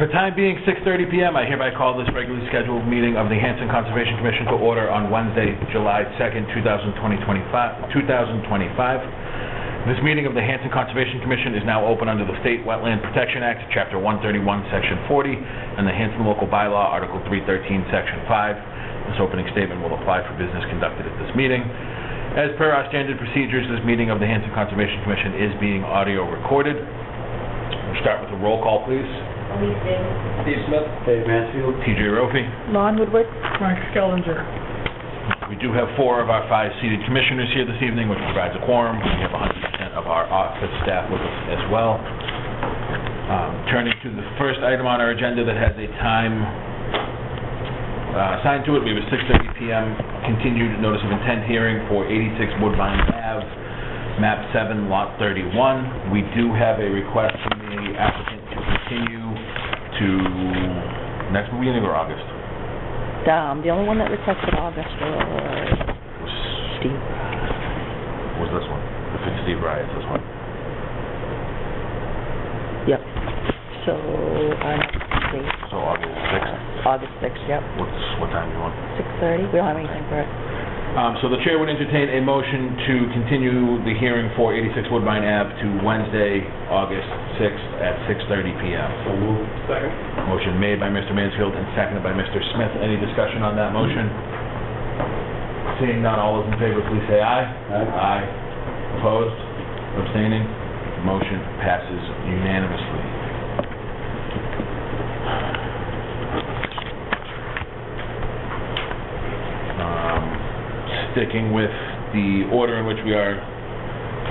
For time being, 6:30 p.m., I hereby call this regularly scheduled meeting of the Hanson Conservation Commission to order on Wednesday, July 2nd, 2025. This meeting of the Hanson Conservation Commission is now open under the State Wetland Protection Act, Chapter 131, Section 40, and the Hanson Local Bylaw, Article 313, Section 5. This opening statement will apply for business conducted at this meeting. As per our standard procedures, this meeting of the Hanson Conservation Commission is being audio recorded. We'll start with a roll call, please. Steve Smith. Dave Mansfield. T.J. Rofi. Lon Woodward. Frank Skellinger. We do have 4 of our 5 seated commissioners here this evening, which provides a quorum. We have 100% of our office staff with us as well. Turning to the first item on our agenda that has a time assigned to it, we have a 6:30 p.m. continued notice of intent hearing for 86 Woodbine Ave, map 7, lot 31. We do have a request from the applicant to continue to next beginning or August? The only one that requested August was Steve. Was this one? If it's Steve Rye, it's this one. Yep. So, So August 6th? August 6th, yep. What time do you want? 6:30? We don't have anything for it. So the chair would entertain a motion to continue the hearing for 86 Woodbine Ave to Wednesday, August 6th at 6:30 p.m. So moved. Second. Motion made by Mr. Mansfield and seconded by Mr. Smith. Any discussion on that motion? Seeing none, all those in favor, please say aye. Aye. Opposed? Abstaining? Motion passes unanimously. Sticking with the order in which we are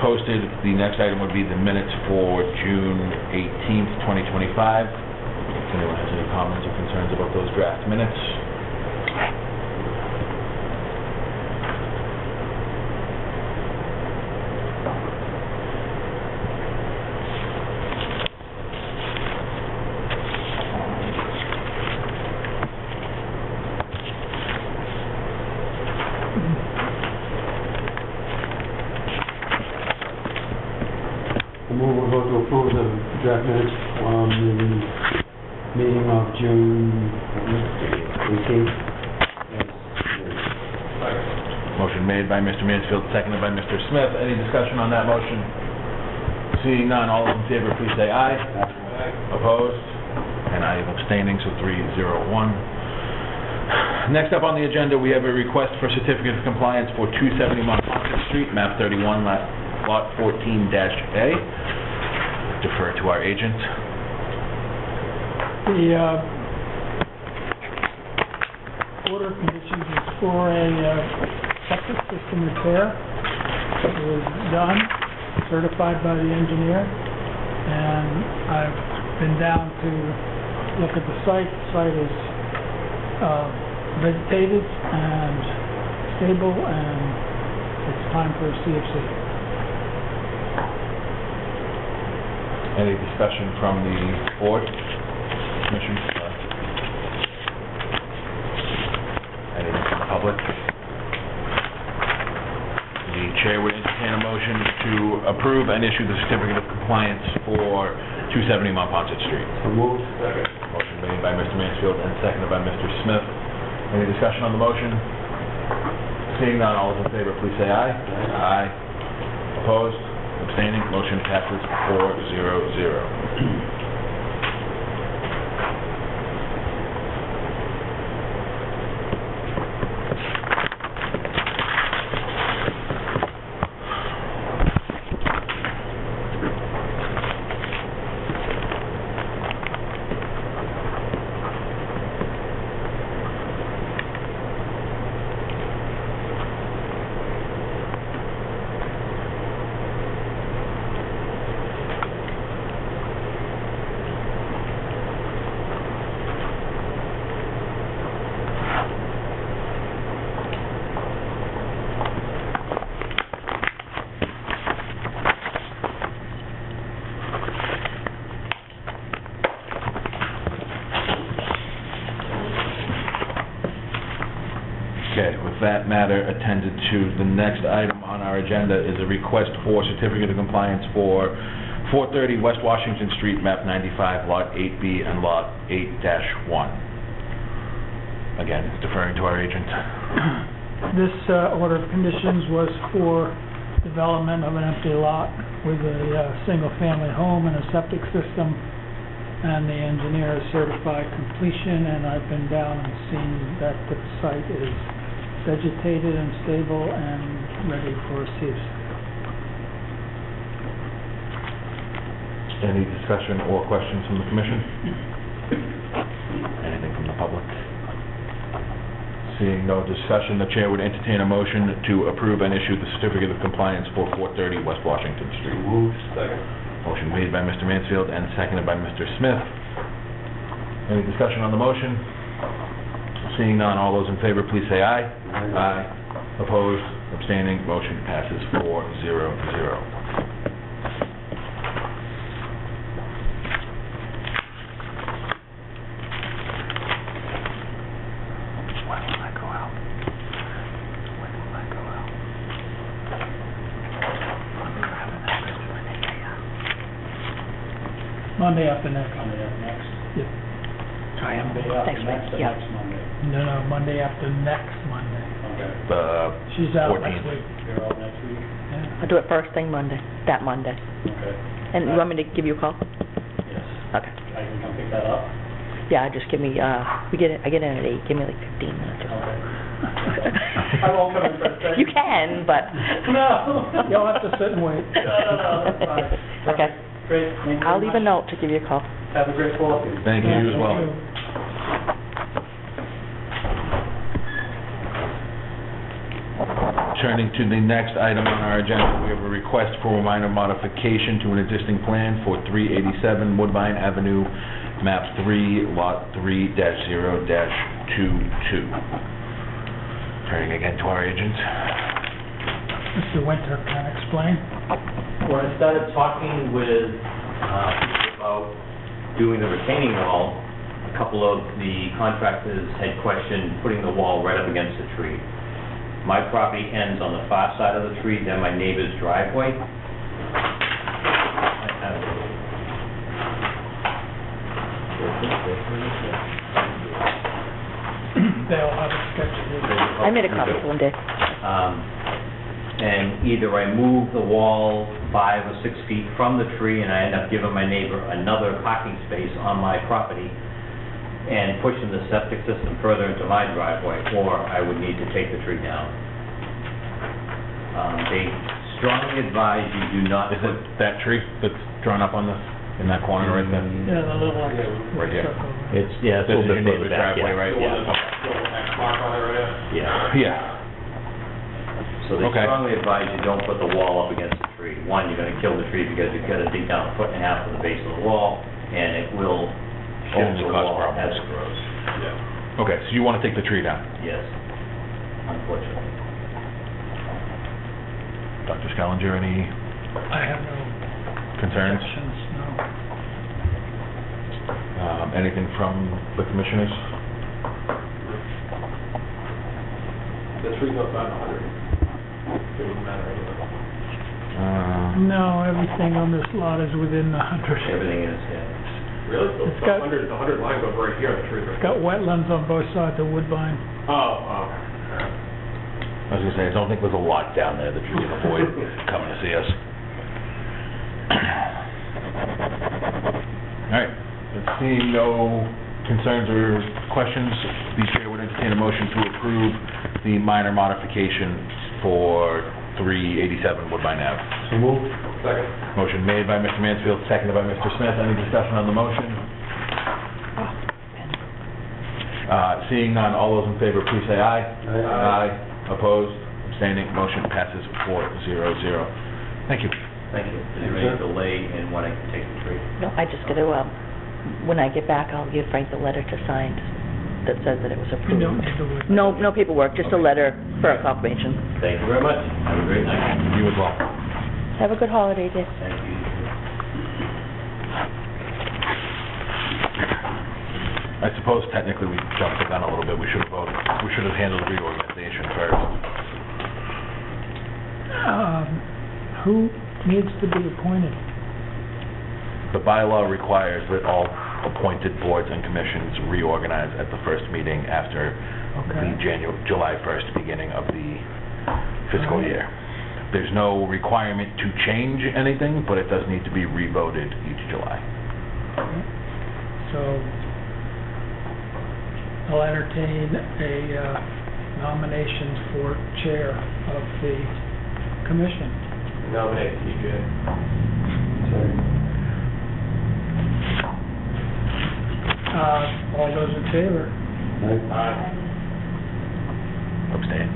posted, the next item would be the minutes for June 18th, 2025. If anyone has any comments or concerns about those draft minutes. We'll go to approve the draft minutes from the meeting of June 18th. Motion made by Mr. Mansfield, seconded by Mr. Smith. Any discussion on that motion? Seeing none, all those in favor, please say aye. Aye. Opposed? And I am abstaining, so 3-0-1. Next up on the agenda, we have a request for certificate of compliance for 270 Monpont Street, map 31, lot 14-A. Defer to our agent. The order of conditions is for a septic system repair. It was done, certified by the engineer, and I've been down to look at the site. The site is vegetated and stable, and it's time for a CFC. Any discussion from the board? Commission? Anything from the public? The chair would entertain a motion to approve and issue the certificate of compliance for 270 Monpont Street. So moved. Second. Motion made by Mr. Mansfield and seconded by Mr. Smith. Any discussion on the motion? Seeing none, all those in favor, please say aye. Aye. Opposed? Abstaining? Motion passes 4-0-0. Okay, with that matter attended to, the next item on our agenda is a request for certificate of compliance for 430 West Washington Street, map 95, lot 8B and lot 8-1. Again, deferring to our agent. This order of conditions was for development of an empty lot with a single-family home and a septic system, and the engineer has certified completion, and I've been down and seen that the site is vegetated and stable and ready for use. Any discussion or questions from the commission? Anything from the public? Seeing no discussion, the chair would entertain a motion to approve and issue the certificate of compliance for 430 West Washington Street. Moved. Second. Motion made by Mr. Mansfield and seconded by Mr. Smith. Any discussion on the motion? Seeing none, all those in favor, please say aye. Aye. Opposed, abstaining, motion passes 4-0-0. Monday after next. Monday after next. Yeah. Monday after Thanks, next, Mike. or Yeah. next Monday? No, Monday after next Monday. Okay. The She's out 14th. next week. You're out next week? Yeah. I'll do it first thing Monday, that Monday. Okay. And you want me to give you a call? Yes. Okay. I can come pick that up? Yeah, just give me, I get in at 8, give me like 15 minutes or Okay. so. I won't come in first thing. You can, but... No. You'll have to sit and wait. No, that's fine. Okay. Great, thank you very I'll leave a much. note to give you a call. Have a great fall. Thank you as well. Turning to the next item on our agenda, we have a request for a minor modification to an existing plan for 387 Woodbine Avenue, map 3, lot 3-0-22. Turning again to our agent. Mr. Winter can explain. When I started talking with people about doing the retaining wall, a couple of the contractors had questioned putting the wall right up against the tree. My property ends on the far side of the tree, then my neighbor's driveway. They'll have a sketch here. I made a copy one day. And either I move the wall 5 or 6 feet from the tree and I end up giving my neighbor another parking space on my property and pushing the septic system further into my driveway, or I would need to take the tree down. They strongly advise you do not... Is it that tree that's drawn up on the, in that corner right there? Yeah, the little one. Right here. It's, yeah, This is your neighbor's driveway, right? Yeah. Yeah. Yeah. So they Okay. strongly advise you don't put the wall up against the tree. One, you're gonna kill the tree because you've got to dig down 1.5 feet to the base of the wall, and it will shift Only the cause wall problems. as it grows. Okay, so you want to take the tree down? Yes, unfortunately. Dr. Scallinger, any I have no concerns? objections, no. Anything from the commissioners? The tree's outside 100. It wouldn't matter anyway. No, everything on this lot is within the 100. Everything is, yeah. Really? It's The got- 100 line goes right here, the tree's right It's got wetlands on both sides of Woodbine. Oh, I was gonna say, I don't think there's a lot down there that you can avoid coming to see us. All right, seeing no concerns or questions, the chair would entertain a motion to approve the minor modification for 387 Woodbine Ave. So moved. Second. Motion made by Mr. Mansfield, seconded by Mr. Smith. Any discussion on the motion? Seeing none, all those in favor, please say aye. Aye. Opposed, abstaining, motion passes 4-0-0. Thank you. Thank you. Is there any delay in when I can take the tree? No, I just gotta, when I get back, I'll give Frank the letter to sign that says that it was You approved. don't need to worry. No paperwork, just a letter for a confirmation. Thank you very much. Have a great night. You as well. Have a good holiday, Dick. Thank you. I suppose technically we jumped the gun a little bit. We should have voted. We should have handled reorganization first. Who needs to be appointed? the bylaw requires that all appointed boards and commissions reorganize at the first meeting after the July 1st beginning of the fiscal year. There's no requirement to change anything, but it does need to be revoted each July. So I'll entertain a nomination for chair of the commission. Nominate TJ. Sorry. All those in favor? Aye. Abstain.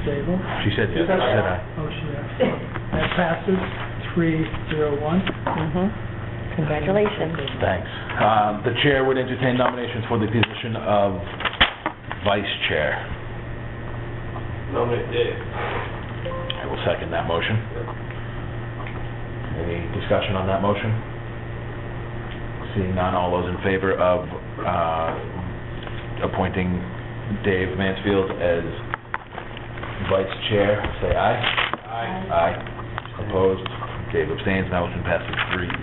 Stable? She said yes, I said aye. Oh, she asked. That passes 301. Congratulations. Thanks. The chair would entertain nominations for the position of vice chair. Nominate Dave. I will second that motion. Any discussion on that motion? Seeing none, all those in favor of appointing Dave Mansfield as vice chair, say aye. Aye. Aye. Opposed? Dave abstains. Now motion passes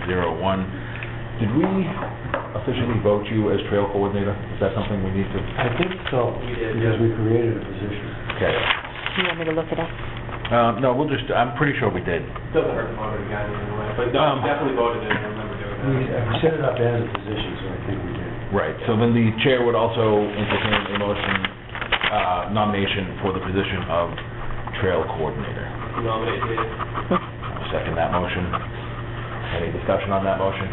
301. Did we officially vote you as trail coordinator? Is that something we need to? I think so, We did, because yeah. we created a position. Okay. Do you want me to look it up? No, we'll just, I'm pretty sure we did. Doesn't hurt to monitor the guy anyway, but no, definitely voted it, I remember doing We that. set it up as a position, so I think we did. Right, so then the chair would also entertain a motion, nomination for the position of trail coordinator. Nominate Dave. I'll second that motion. Any discussion on that motion?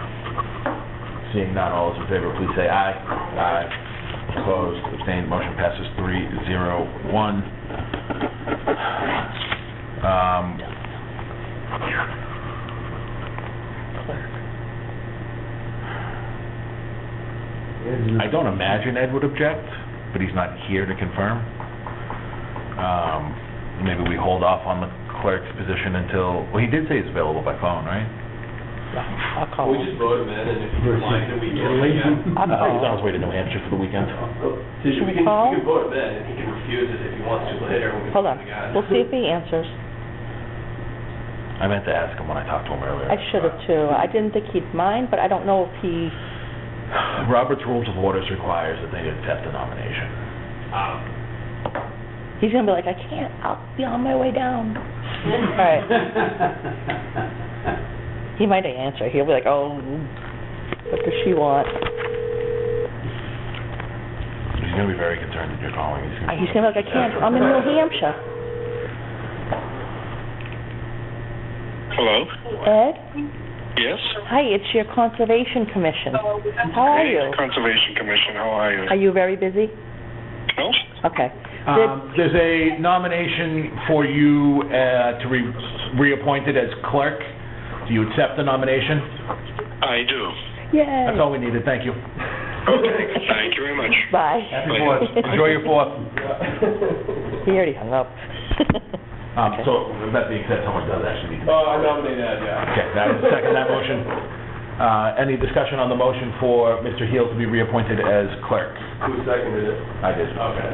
Seeing none, all those in favor, please say aye. Aye. Opposed, abstained, motion passes 301. I don't imagine Ed would object, but he's not here to confirm. Maybe we hold off on the clerk's position until, well, he did say he's available by phone, right? Yeah, I'll call We him. just vote him in, and if you like, then we get him again. I'll call He's on him. his way to New Hampshire for the weekend. So we can Paul? vote him in, and he can refuse it if he wants to later. when we Hold put on. the guy. We'll see if he answers. I meant to ask him when I talked to him earlier. I should have too. I didn't think he'd mind, but I don't know if he, Robert's Rules of Orders requires that they accept the nomination. he's gonna be like, I can't, I'll be on my way down. All right. He might answer. He'll be like, oh, what does she want? He's gonna be very concerned that you're calling. He's gonna be like, I can't, I'm in New Hampshire. Hello? Ed? Yes? Hi, it's your Conservation Commission. How are you? Conservation Commission, how are you? Are you very busy? No? Okay. There's a nomination for you to be reappointed as clerk. Do you accept the nomination? I do. Yay. That's all we needed, thank you. Okay, thank you very much. Bye. Happy Fourth. Enjoy your Fourth. He already hung up. So, with that being said, someone does actually need to... Oh, I nominate Ed, yeah. Okay, I will second that motion. Any discussion on the motion for Mr. Heel to be reappointed as clerk? Who seconded it? I did. Okay.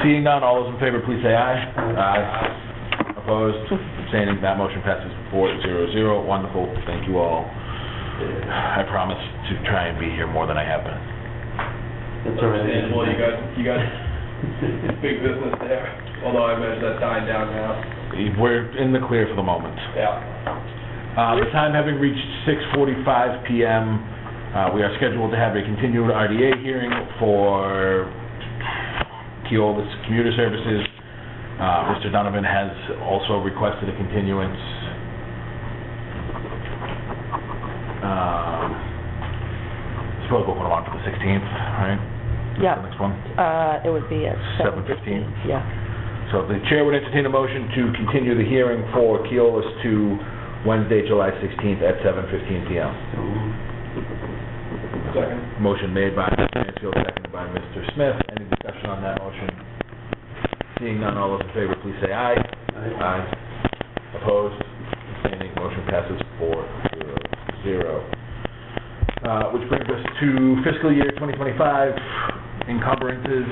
Seeing none, all those in favor, please say aye. Aye. Opposed? Abstaining? That motion passes 400. Wonderful. Thank you all. I promise to try and be here more than I have been. That's all right. Understandable, you got big business there, although I imagine that's dying down now. We're in the clear for the moment. Yeah. The time having reached 6:45 p.m., we are scheduled to have a continued RDA hearing for Keolis Commuter Services. Mr. Donovan has also requested a continuance. Suppose we'll put him on for the 16th, right? Yeah. The next one? It would be at 7:15. Yeah. So the chair would entertain a motion to continue the hearing for Keolis to Wednesday, July 16th at 7:15 p.m. Second. Motion made by Mr. Mansfield, seconded by Mr. Smith. Any discussion on that motion? Seeing none, all those in favor, please say aye. Aye. Opposed? Abstaining? Motion passes 400. Which brings us to fiscal year 2025 encumbrances.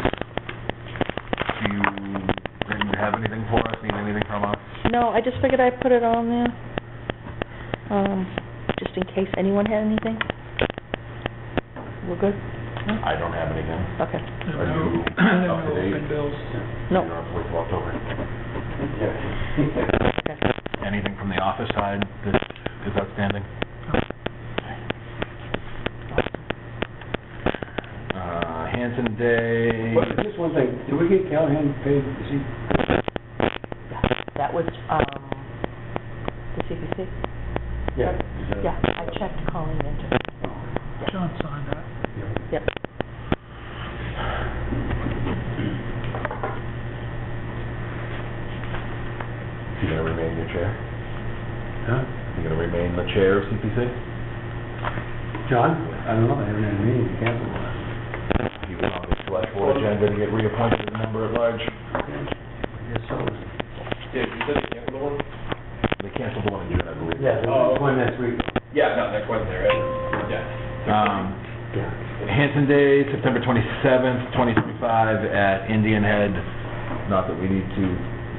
Do you have anything for us? Need anything from us? No, I just figured I'd put it on there, just in case anyone had anything. We're good? No? I don't have anything. Okay. There Are are you no up to date? open bills. No. You don't have to wait till October. Okay. Anything from the office side that is outstanding? Hanson Day. But just one thing, did we get Callahan paid, is he? Yeah, that was, the CPC? Yeah. Yeah, I checked calling into. John signed that. Yep. You gonna remain your chair? Huh? You gonna remain the chair of CPC? John? I don't know, I haven't had a meeting, he canceled one. He was on the select board agenda to get reappointed as a member at large. I guess so. Yeah, you said you canceled the one? They canceled the one in June, I believe. Yeah, there's one next week. Yeah, no, next Wednesday, right? Yeah. Yeah. Hanson Day, September 27th, 2025, at Indian Head. Not that we need to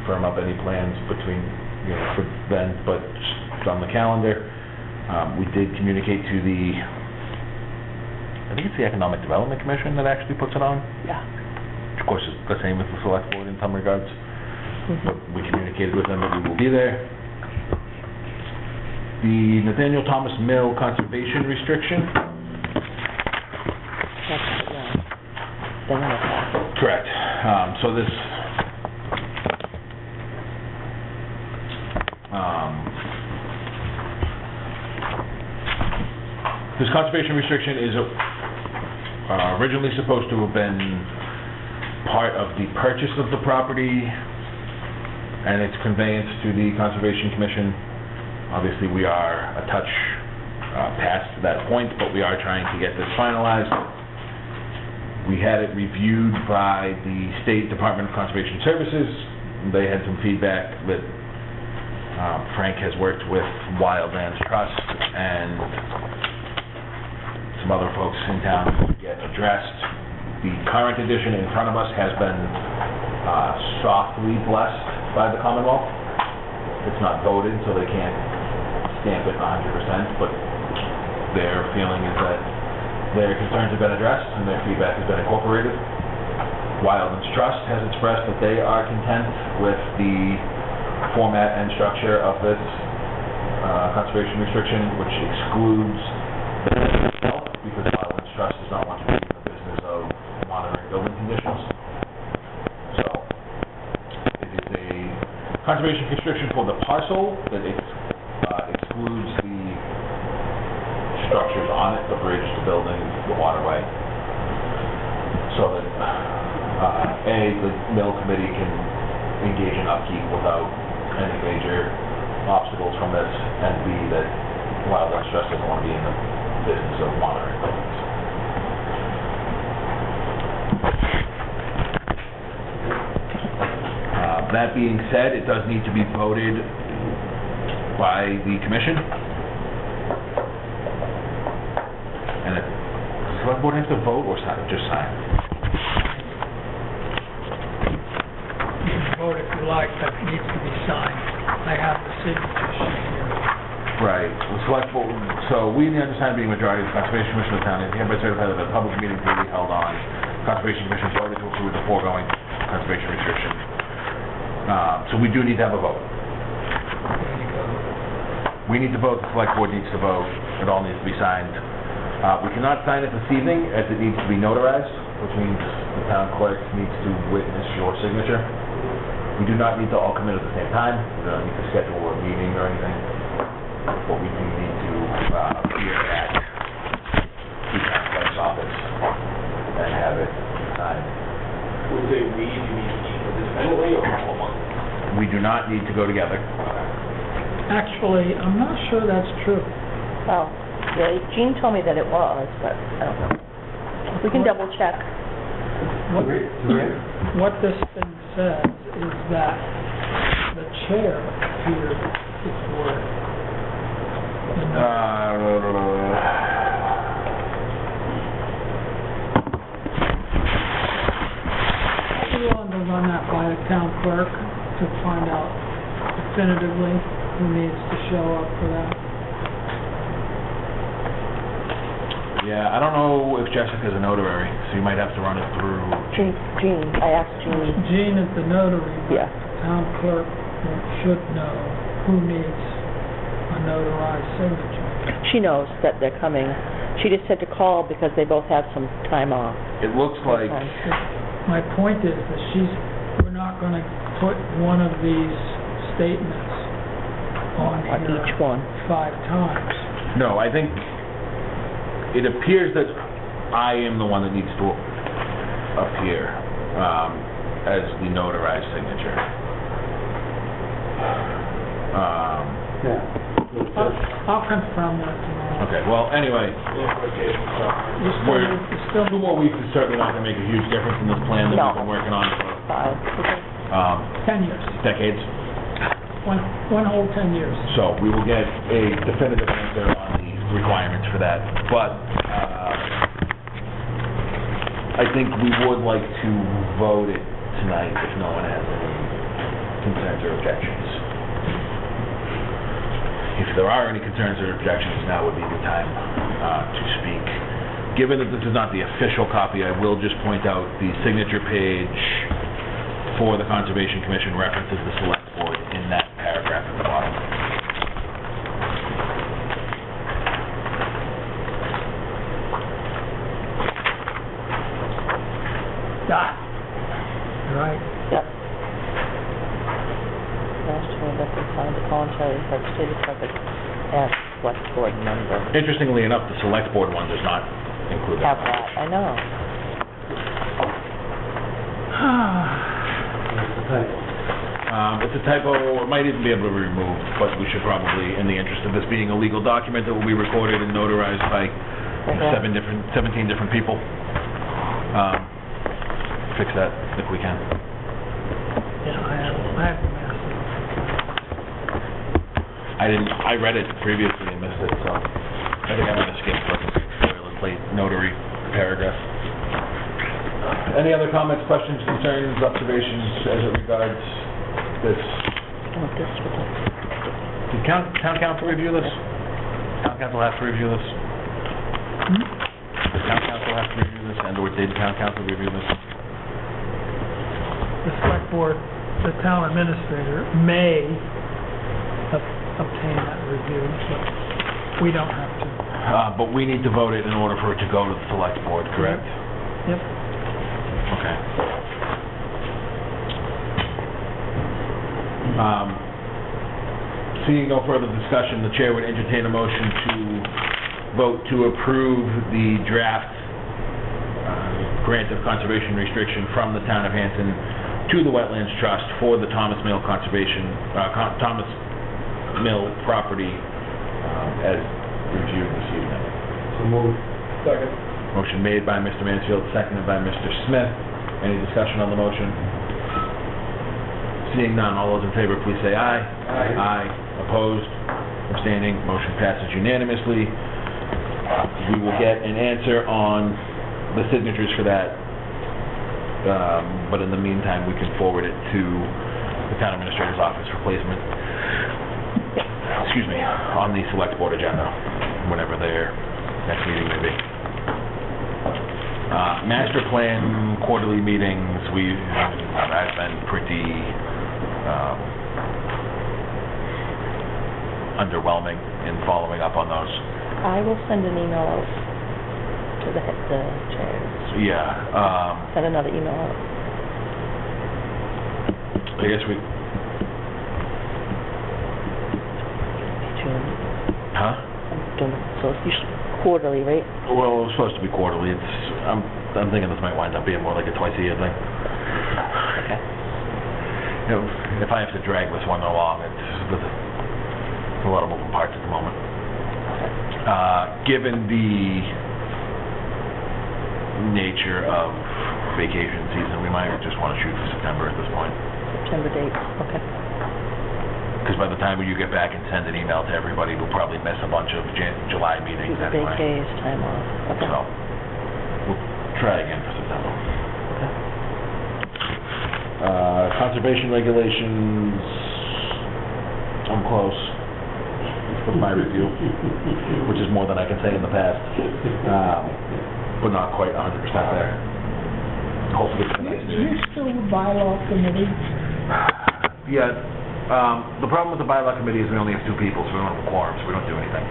firm up any plans between, for then, but it's on the calendar. We did communicate to the, I think it's the Economic Development Commission that actually puts it on. Yeah. Which of course is the same as the Select Board in some regards. But Mhm. we communicated with them that we will be there. The Nathaniel Thomas Mill Conservation Restriction. That's, thing in the packet. Correct. So this, this conservation restriction is originally supposed to have been part of the purchase of the property and its conveyance to the Conservation Commission. Obviously, we are a touch past that point, but we are trying to get this finalized. We had it reviewed by the State Department of Conservation Services. They had some feedback that Frank has worked with Wildlands Trust and some other folks in town to get addressed. The current edition in front of us has been softly blessed by the Commonwealth. It's not voted, so they can't stamp it 100%, but their feeling is that their concerns have been addressed and their feedback has been incorporated. Wildlands Trust has expressed that they are content with the format and structure of this conservation restriction, which excludes the business itself, because Wildlands Trust does not want to be in the business of monitoring building conditions. So, it is a conservation restriction for the parcel that excludes the structures on it, the bridge, the building, the waterway, so that the mill committee can engage in upkeep without any major obstacles from this, and B, that Wildlands Trust doesn't want to be in the business of monitoring buildings. That being said, it does need to be voted by the commission. And does the select board have to vote or just sign? You can vote if you like, but it needs to be signed. I have the signature sheet here. Right. The select board, so we, the undersigned being majority of the Conservation Commission of the town, is hereby certified that a public meeting duly held on Conservation Commission voted to approve the foregoing conservation restriction. So we do need to have a vote. There you go. We need to vote, the select board needs to vote, it all needs to be signed. We cannot sign it this evening, as it needs to be notarized, which means the town clerk needs to witness your signature. We do not need to all come in at the same time, we don't need to schedule a meeting or anything, but we do need to appear at the town clerk's office and have it signed. When you say we, do you mean each independently or all at once? We do not need to go together. Actually, I'm not sure that's true. Well, yeah, Jean told me that it was, but I don't know. We can double check. What this thing says is that the chair appeared before Are you willing to run that by the town clerk to find out if definitively who needs to show up for that. Yeah, I don't know if Jessica's a notary, so you might have to run it through. Jean, I asked Jean. Jean is the notary, but Yeah. the town clerk should know who needs a notarized signature. She knows that they're coming. She just said to call because they both have some time off. It looks like, My point is that we're not gonna put one of these statements on On here each one. 5 times. no, I think it appears that I am the one that needs to appear as the notarized signature. Yeah. I'll confirm that tomorrow. Okay, well, anyway, You still, 2 more weeks is certainly not going to make a huge difference in this plan that No. we've been working on for 10 years. decades. one whole 10 years. So we will get a definitive answer on the requirements for that. But I think we would like to vote it tonight if no one has any concerns or objections. If there are any concerns or objections, now would be the time to speak. Given that this is not the official copy, I will just point out the signature page for the Conservation Commission references the Select Board in that paragraph at the bottom. Dot. Right. Yep. Last year, that they signed the voluntary legislative record as select board member. Interestingly enough, the Select Board one does not include Have that. that, I know. That's the typo. It's a typo, it might even be able to be removed, but we should probably, in the interest of this being a legal document that will be recorded and notarized by Okay. 17 different people, fix that if we can. Yeah, I have the massive. I read it previously and missed it, so I think I'm gonna skip the boilerplate notary paragraph. Any other comments, questions, concerns, observations as it regards this? Oh, this would like- Did town council review this? Town council have to review this? Did town council have to review this, and/or did town council review this? The select board, the town administrator may obtain that review, but we don't have to. But we need to vote it in order for it to go to the select board, correct? Yep. Okay. Seeing no further discussion, the chair would entertain a motion to vote to approve the draft grant of conservation restriction from the town of Hanson to the Wetlands Trust for the Thomas Mill Conservation, Thomas Mill property as reviewed this evening. So moved. Second. Motion made by Mr. Mansfield, seconded by Mr. Smith. Any discussion on the motion? Seeing none, all those in favor, please say aye. Aye. Aye. Opposed? Abstaining? Motion passes unanimously. We will get an answer on the signatures for that, but in the meantime, we can forward it to the town administrator's office for placement, excuse me, on the select board agenda, whenever their next meeting may be. Master plan quarterly meetings, I've been pretty underwhelming in following up on those. I will send an email out to the chairs. Yeah, Send another email out. I guess we, June. huh? I'm doing it, so it's usually quarterly, right? Well, it was supposed to be quarterly. I'm thinking this might wind up being more like a twice-a-year thing. Okay. You know, if I have to drag this one along, it's a lot of moving parts at the moment. Given the nature of vacation season, we might just want to shoot for September at this point. September dates, okay. Because by the time you get back and send an email to everybody, we'll probably miss a bunch of July meetings Use anyway. vacays, time off, okay. So, we'll try again for September. Okay. Conservation regulations, I'm close with my review, which is more than I can say in the past, but not quite 100% there. Hopefully it's a nice Is meeting. this still the bylaw committee? Yeah, the problem with the bylaw committee is we only have 2 people, so we don't have a quorum, so we don't do anything.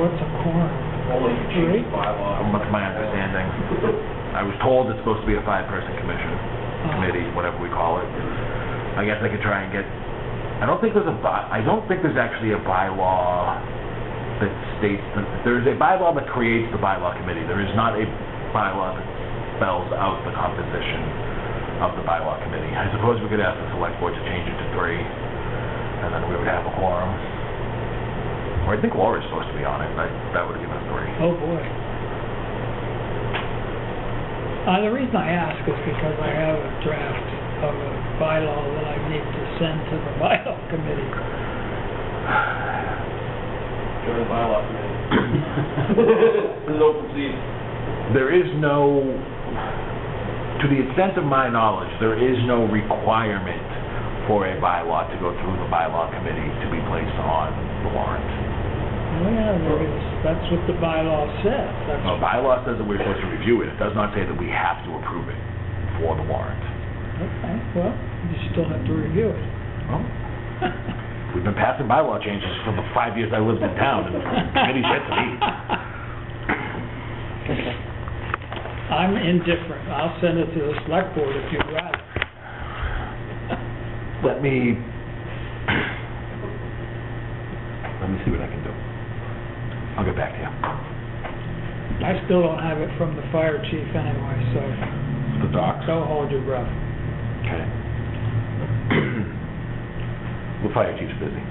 What's a quorum? Only you change the bylaw. That's my understanding. I was told it's supposed to be a 5-person commission, committee, whatever we call it. I guess I could try and get, I don't think there's actually a bylaw that states, there's a bylaw that creates the bylaw committee. There is not a bylaw that spells out the composition of the bylaw committee. I suppose we could ask the select board to change it to 3, and then we would have a quorum. Or I think Laura's supposed to be on it, that would give us 3. Oh, boy. The reason I ask is because I have a draft of a bylaw that I need to send to the bylaw committee. Join the bylaw committee. This is open season. There is no, to the extent of my knowledge, there is no requirement for a bylaw to go through the bylaw committee to be placed on the warrant. Oh, yeah, there is. That's what the bylaw says. That's The bylaw says that we're supposed to review it. It does not say that we have to approve it for the warrant. okay, well, you still have to review it. Well, we've been passing bylaw changes for the 5 years I lived in town, and the committee's yet to meet. I'm indifferent. I'll send it to the select board if you'd rather. Let me see what I can do. I'll get back to you. I still don't have it from the fire chief anyway, so The docs? don't hold your breath. Okay. The fire chief's busy.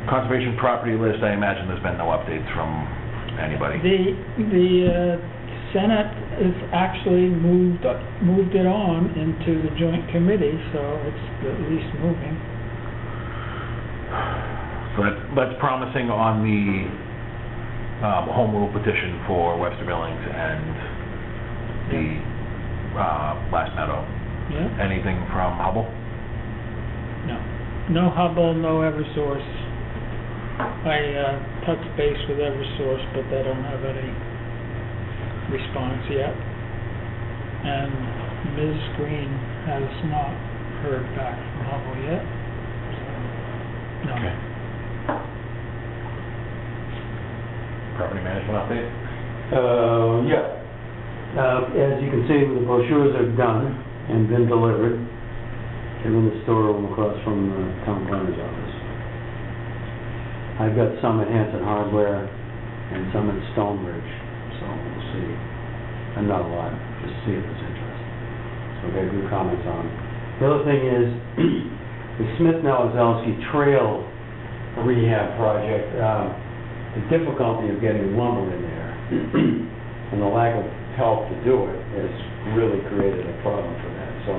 Conservation property list, I imagine there's been no updates from anybody. The Senate has actually moved it on into the joint committee, so it's at least moving. So that's promising on the home rule petition for Webster Billings and the Last Meadow. Yeah? Anything from Hubble? No. No Hubble, no Eversource. I touched base with Eversource, but they don't have any response yet. And Ms. Green has not heard back from Hubble yet. No. Okay. Property management update? Yeah. As you can see, the brochures are done and been delivered. They're in the storeroom across from the town planner's office. I've got some at Hanson Hardware and some at Stonebridge, so we'll see. And not a lot, just see if there's interest. So we've got good comments on it. The other thing is, the Smith-Nowazowski Trail rehab project, the difficulty of getting lumber in there and the lack of help to do it has really created a problem for that. So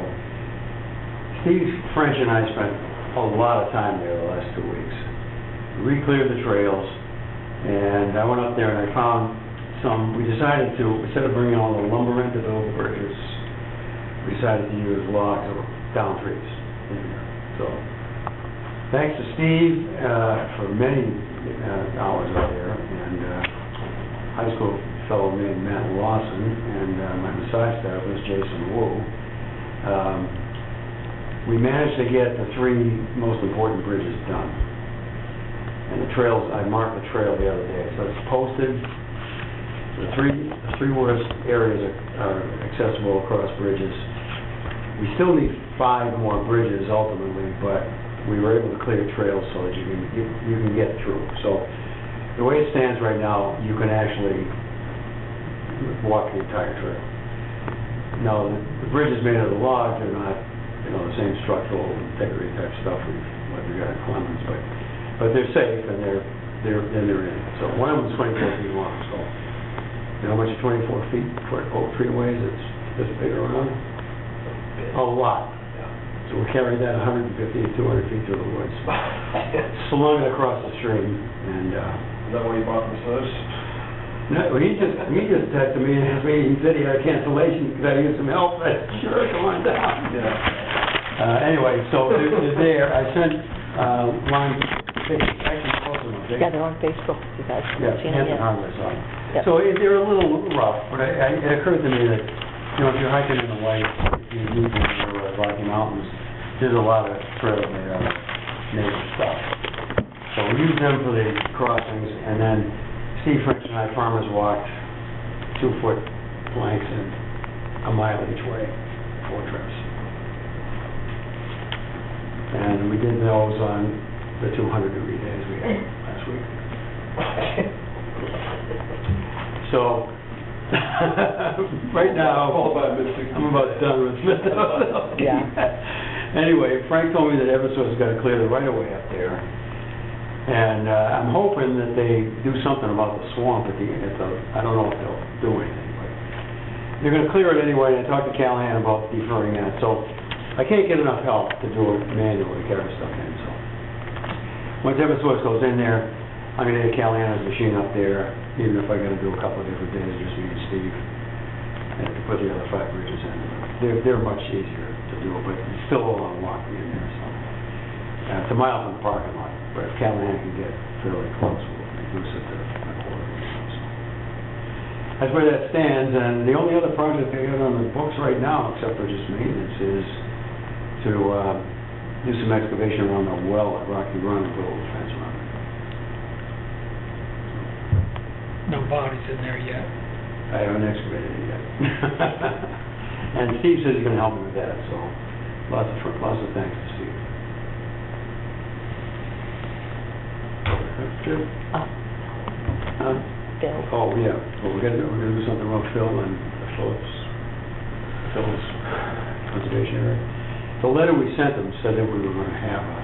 Steve French and I spent a lot of time there the last 2 weeks. We re-cleared the trails, and I went up there and I found we decided to, instead of bringing all the lumber in to build the bridges, we decided to use logs or down trees in there. So thanks to Steve for many hours out there, and high school fellow named Matt Lawson, and my massage therapist, Jason Wu. We managed to get the 3 most important bridges done. And the trails, I marked the trail the other day, so it's posted. The three worst areas are accessible across bridges. We still need 5 more bridges ultimately, but we were able to clear trails so that you can get through. So the way it stands right now, you can actually walk the entire trail. Now, the bridges made out of logs are not, the same structural integrity type stuff like we got at Clemens, but they're safe and they're in. So one of them is 24 feet long. So you know how much 24 feet for freeways? It's this big around. A lot. So we carried that 150 to 200 feet through the woods, slung it across the stream, and. Is that why you bought the massage? No, he just said to me, and asked me, he said he had a cancellation because I needed some help. I said, sure, come on down. Yeah. Anyway, so they're there. I sent, line, actually, both of them. Yeah, they're on Facebook, you guys Yeah, haven't seen it Hanson yet. Hardware side. Yep. So they're a little rough, but it occurred to me that, you know, if you're hiking in the white, if you move into the Rocky Mountains, there's a lot of trails there, native stuff. So we use them for the crossings, and then Steve French and I farmers walked 2-foot planks and a mile each way, 4 trips. And we did those on the 200-degree days we had last week. So, right now, I'm about done with this. Yeah. Anyway, Frank told me that Eversource has got to clear the right-of-way up there. And I'm hoping that they do something about the swamp at the, I don't know if they'll do anything, but they're going to clear it anyway, and I talked to Callahan about deferring that. So I can't get enough help to do it manually, carry stuff in, so. Once Eversource goes in there, I'm going to get Callahan's machine up there, even if I got to do a couple of different days, just me and Steve, and to put the other 5 bridges in. They're much easier to do, but it's still a long walk in there, so. It's a mile from the parking lot, but if Callahan can get fairly close, we'll reduce it to a quarter. So. That's where that stands, and the only other project I got on the books right now, except for just maintenance, is to do some excavation around the well at Rocky Run and put a little fence around it. No bodies in there yet. I haven't excavated it yet. And Steve says he's gonna help me with that, so lots of thanks to Steve. That's good. Bill. Oh, yeah, well, we're gonna do something about Phil and Phil's conservation area. The letter we sent him said that we were gonna have a,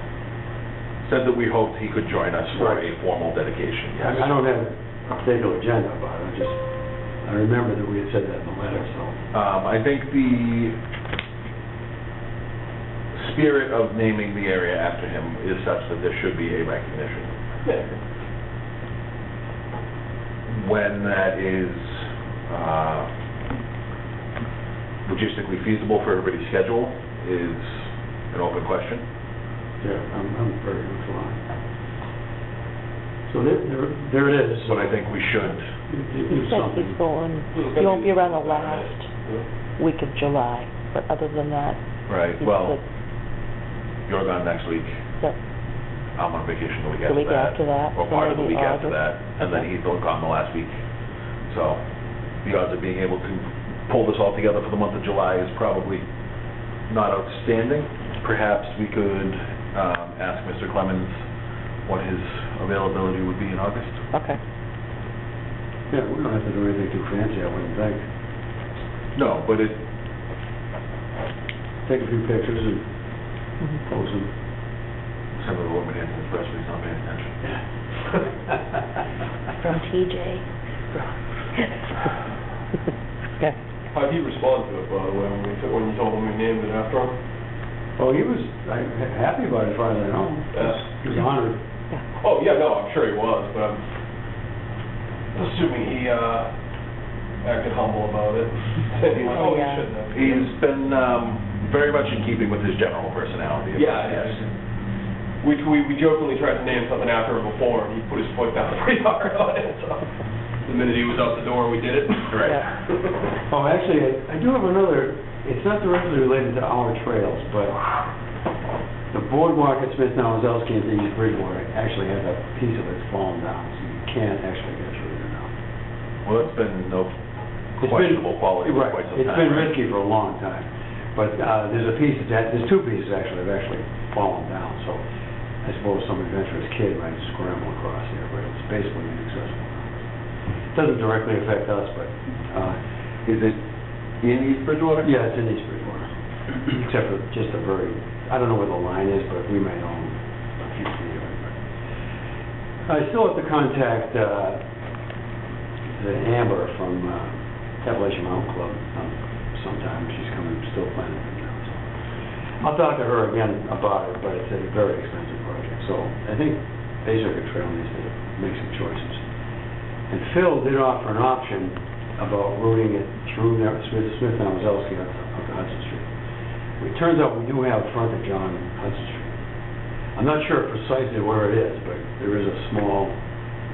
Said that we hoped he could join us for a formal dedication, yes. I don't have a particular agenda about it, I remember that we had said that in the letter, so. I think the spirit of naming the area after him is such that there should be a recognition. When that is logistically feasible for everybody's schedule is an open question. Yeah, I'm very good for that. So there it is. But I think we should. He said he's going, he won't be around the last week of July, but other than that, Right, he's well, good. you're gone next week. Yep. I'm on vacation the week The week after that, Or so part of the maybe week after August. that, and then Okay. he's gone the last week. So the odds of being able to pull this all together for the month of July is probably not outstanding. Perhaps we could ask Mr. Clemens what his availability would be in August. Okay. Yeah, we don't have to do anything too fancy, I wouldn't think. No, but it, Take a few pictures and post them. some of the women in the press release not paying attention. From TJ. Okay. How'd he respond to it, by the way, when you told him we named it after him? Oh, he was happy about it, as far as I know. He was honored. Oh, yeah, no, I'm sure he was, but I'm assuming he, acted humble about it. He was, Oh, he yeah. shouldn't have. He's been very much in keeping with his general personality. Yeah, Yes. We jokingly tried to name something after him before, and he put his foot down pretty hard on it, so. The minute he was out the door, we did it. Right. Yeah. Oh, actually, I do have another, it's not directly related to our trails, but the boardwalk at Smith Nowazowski and East Bridgewater actually has a piece of it fallen down, so you can't actually get through there now. Well, it's been no It's been- questionable quality for Right, quite some it's time. been right? risky for a long time, but there's two pieces actually that have actually fallen down, so I suppose some adventurous kid might scramble across there, but it's basically inaccessible now. It doesn't directly affect us, but, Is it in East Bridgewater? yeah, it's in East Bridgewater, except for just a very, I don't know where the line is, but we might own a few feet of it. But I still have to contact the Amber from Appalachian Mountain Club sometime. She's coming, still planning it now, so. I'll talk to her again about it, but it's a very expensive project, so I think Bay Circuit Trail needs to make some choices. And Phil did offer an option about routing it through there, Smith and Wazowski up to Hudson Street. It turns out we do have frontage on Hudson Street. I'm not sure precisely where it is, but there is a small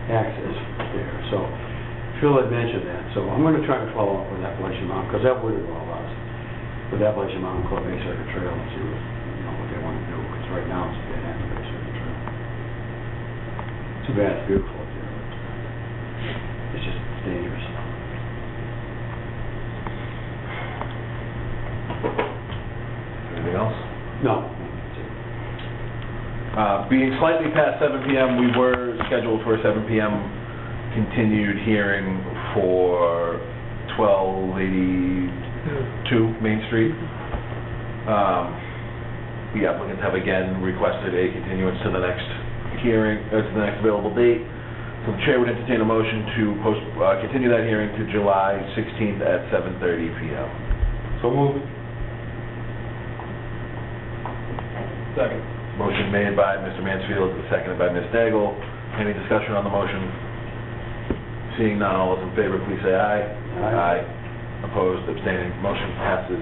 access there, so Phil had mentioned that, so I'm gonna try to follow up with Appalachian Mountain, because that would involve us, with Appalachian Mountain Club Bay Circuit Trail and see what, what they want to do, because right now it's dead end Bay Circuit Trail. Too bad it's beautiful up there, but it's just dangerous. Anything else? No. Being slightly past 7 PM, we were scheduled for a 7 PM continued hearing for 1282 Main Street. The applicants have again requested a continuance to the next hearing, to the next available date. So the chair would entertain a motion to continue that hearing to July 16th at 7:30 PM. So moved. Second. Motion made by Mr. Mansfield, seconded by Ms. Daigle. Any discussion on the motion? Seeing none, all those in favor, please say aye. Aye. Opposed, abstaining, motion passes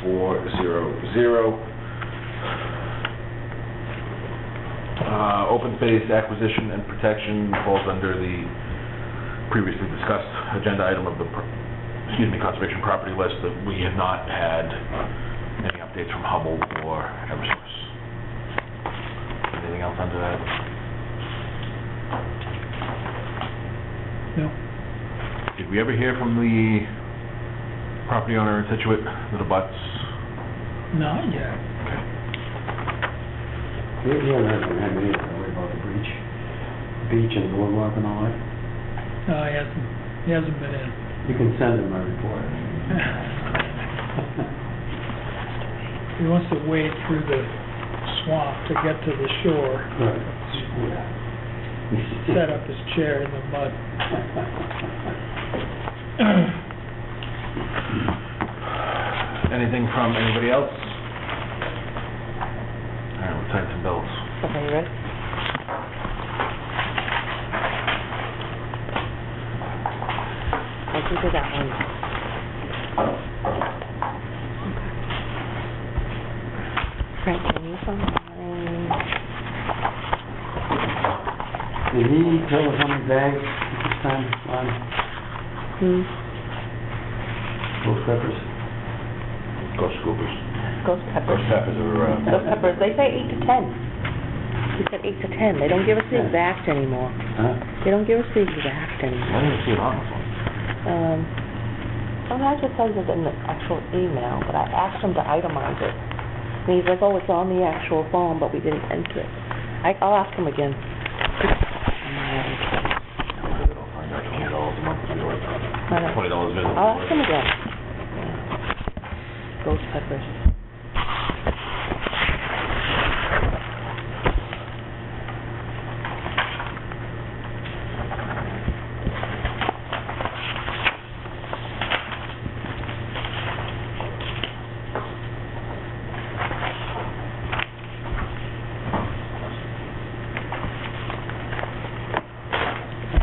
4-0-0. Open space acquisition and protection falls under the previously discussed agenda item of the, conservation property list. That we have not had any updates from Hubble or Eversource. Anything else under that? No. Did we ever hear from the property owner in Situate that abuts? Not yet. We haven't heard from him either, worry about the beach and boardwalk and all that. No, he hasn't been in. You can send him a report. He wants to wade through the swamp to get to the shore, Right. set up his chair in the mud. Anything from anybody else? All right, we'll sign some bills. Okay, you ready? I think I got one. Frank, can you sign mine? Did he tell us how many bags this time on those peppers? Ghost scoopers. Ghost peppers. Ghost peppers are, Ghost peppers, they say 8 to 10. He said 8 to 10. They don't give us the exact anymore. Huh? They don't give us the exact I anymore. didn't even see it on this one. Sometimes it says it in the actual email, but I asked him to itemize it. And he's like, oh, it's on the actual form, but we didn't enter it. I'll ask him again. $20 visit. I'll ask him again. Ghost peppers.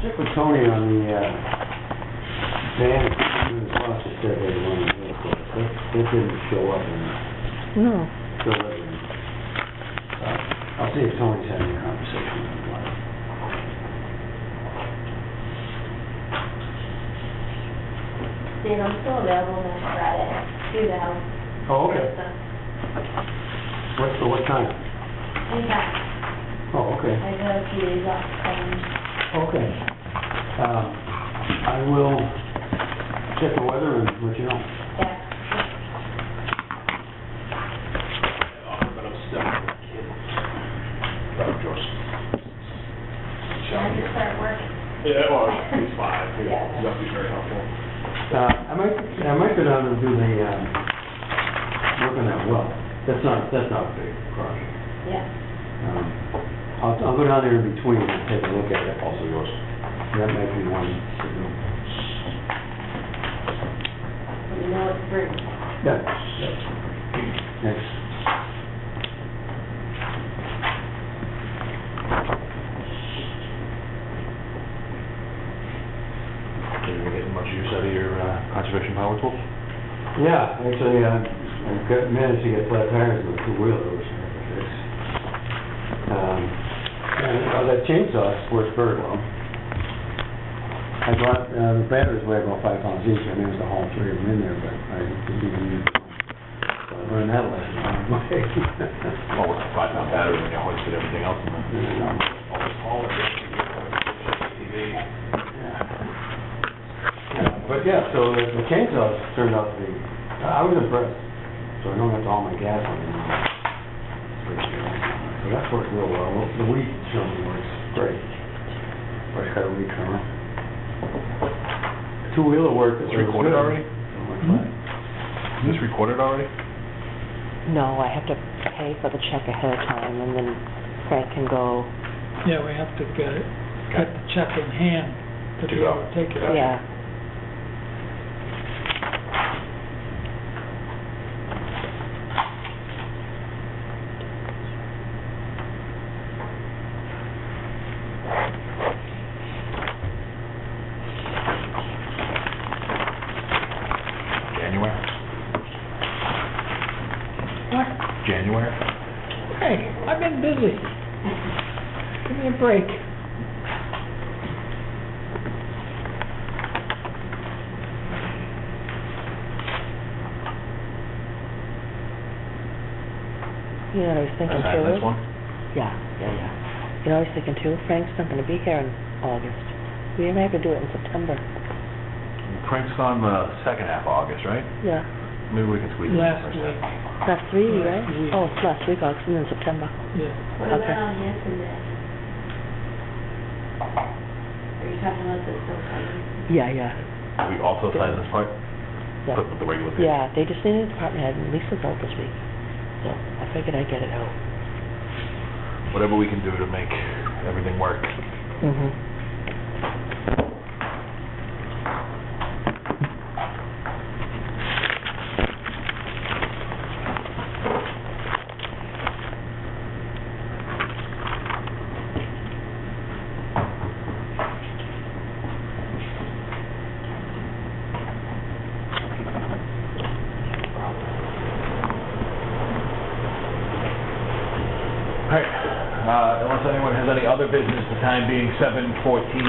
Check with Tony on the van, the foster said they wanted to look for it. That didn't show up in No. delivery. I'll see if Tony's having a conversation with him. Steve, I'm still available next Friday, 2 to help. Oh, okay. What time? Anytime. Oh, okay. I got a few days off, Okay. I will check the weather and let you know. yeah. I just start working. Yeah, well, he's fine. Yeah. That'd be very helpful. I might go down and do the, work on that well. That's not a big project. Yeah. I'll go down there in between and take a look at it. Also yours. That might be one to do. You know it's free. Yeah. Next. Are you getting much use out of your conservation power tools? Yeah, actually, managed to get flat tires with a two-wheeler, which I have to fix. And that chainsaw works very well. I brought, the batteries weigh about 5 pounds each, I managed to haul 3 of them in there, but I didn't even use them. So I learned that lesson the hard way. Well, with a 5-pound battery when you hoisted everything else in the... But yeah, so the chainsaws turned out to be, I was impressed, so I don't have to haul my gas on it anymore. So that's worked real well. The weed trimming works great. I just got a weed trimmer. Two-wheeler work is It's recorded already? Mm-hmm. Is this recorded already? No, I have to pay for the check ahead of time, and then Frank can go, Yeah, we have to get the check in hand to be able to take it. yeah. January? What? January? Hey, I've been busy. Give me a break. You know what I was thinking Sign too? this one? Yeah. You know what I was thinking too? Frank's not gonna be here in August. We may have to do it in September. Frank's on the second half of August, right? Yeah. Maybe we can squeeze it in Last first week. half. Last week, Last right? week. Oh, it's last week, August, and then September. Yeah. What Okay. about on Hanson Day? Are you talking about this still coming? Yeah. We also sign this part? Yeah. Put with the regular thing? Yeah, they just needed a department head, and Lisa's out this week. So I figured I'd get it out. Whatever we can do to make everything work. Mm-hmm. Unless anyone has any other business, the time being 7:14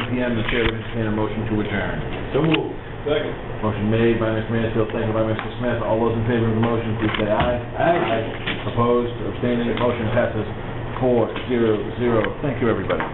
PM, the chair would entertain a motion to adjourn. So moved. Second. Motion made by Mr. Mansfield, seconded by Mr. Smith. All those in favor of the motion, please say aye. Aye. Opposed, abstaining, motion passes 4-0-0. Thank you, everybody.